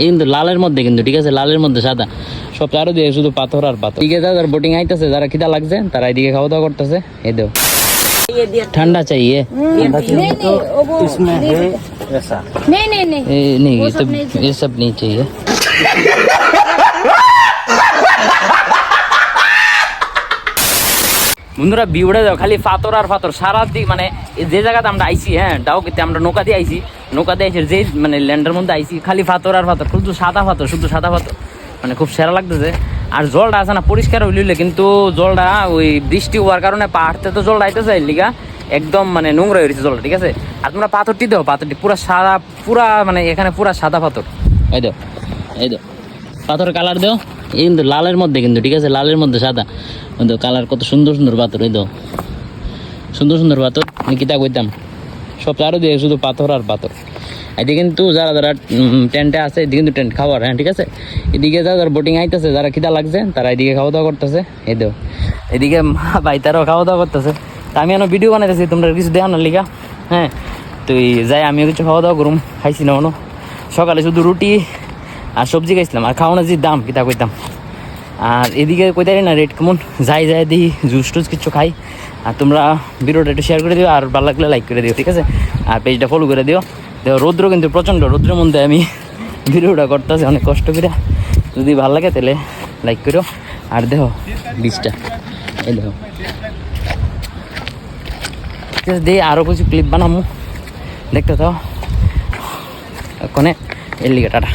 এই কিন্তু লালের মধ্যে কিন্তু, ঠিক আছে, লালের মধ্যে সাদা সব চারোদিকে শুধু পাথর আর পাথর। এদিকে যারা বোটিং আইতেছে, যারা খিদা লাগছে তারা এদিকে খাওয়া দাওয়া করতেছে। এই দেও ठंडा चाहिए। इसमें है ऐसा नहीं ये सब नहीं चाहिए। বন্ধুরা ভিউটা দাও, খালি পাথর আর পাথর সারা দিক, মানে যে জায়গাতে আমরা আইছি, হ্যাঁ ডাউকিতে আমরা নৌকা দিয়ে আইছি, নৌকা দিয়ে আইছি যে মানে ল্যান্ডের মধ্যে আইছি, খালি পাথর আর পাথর, শুধু সাদা পাথর, শুধু সাদা পাথর, মানে খুব সেরা লাগতেছে। আর জলটা আছে না পরিষ্কার হইলে, কিন্তু জলটা ওই বৃষ্টি হওয়ার কারণে পাহাড়তে তো জলটা আইতেছে লিগা একদম মানে নোংরা হয়ে গেছে জলটা, ঠিক আছে। আর তোমরা পাথরটি দাও, পাথরটি পুরা সাদা, পুরা মানে এখানে পুরা সাদা পাথর। এই দাও, এই দাও পাথরের কালার দাও, এই কিন্তু লালের মধ্যে কিন্তু, ঠিক আছে, লালের মধ্যে সাদা, ওই দাও কালার, কত সুন্দর সুন্দর পাথর, এই দাও সুন্দর সুন্দর পাথর। আমি কিতা কইতাম, সব চারোদিকে শুধু পাথর আর পাথর। এদিকে কিন্তু যারা যারা টেন্টে আছে, এদিকে কিন্তু টেন্ট খাওয়ার, হ্যাঁ ঠিক আছে। এদিকে যারা বোটিং আইতেছে, যারা খিদা লাগছে তারা এদিকে খাওয়া দাওয়া করতেছে। এই দাও এদিকে ভাই তারাও খাওয়া দাওয়া করতেছে। তা আমি এখন ভিডিও বানাইতেছি, তোমরা কিছু দেও না লিগা, হ্যাঁ। তো যাই আমিও কিছু খাওয়া দাওয়া করুম, খাইছি না কোনো, সকালে শুধু রুটি আর সবজি খাইছিলাম, আর খাওয়ানোর যে দাম কিতা কইতাম। আর এদিকে কইতারি না রেট কেমন, যাই যাই দিই জুস টুস কিছু খাই। আর তোমরা ভিডিওটা একটু শেয়ার করে দিও, আর ভালো লাগলে লাইক করে দিও, ঠিক আছে। আর পেজটা ফলো করে দিও। দেখো রৌদ্র কিন্তু প্রচণ্ড, রৌদ্রের মধ্যে আমি ভিডিওটা করতেছি অনেক কষ্ট করে। যদি ভালো লাগে তাহলে লাইক করো। আর দেখো বীজটা, এই দেখো, ঠিক আছে। দিয়ে আরও কিছু ক্লিপ বানাবো, দেখতে থাও। ওখানে এর লিগে টাটা।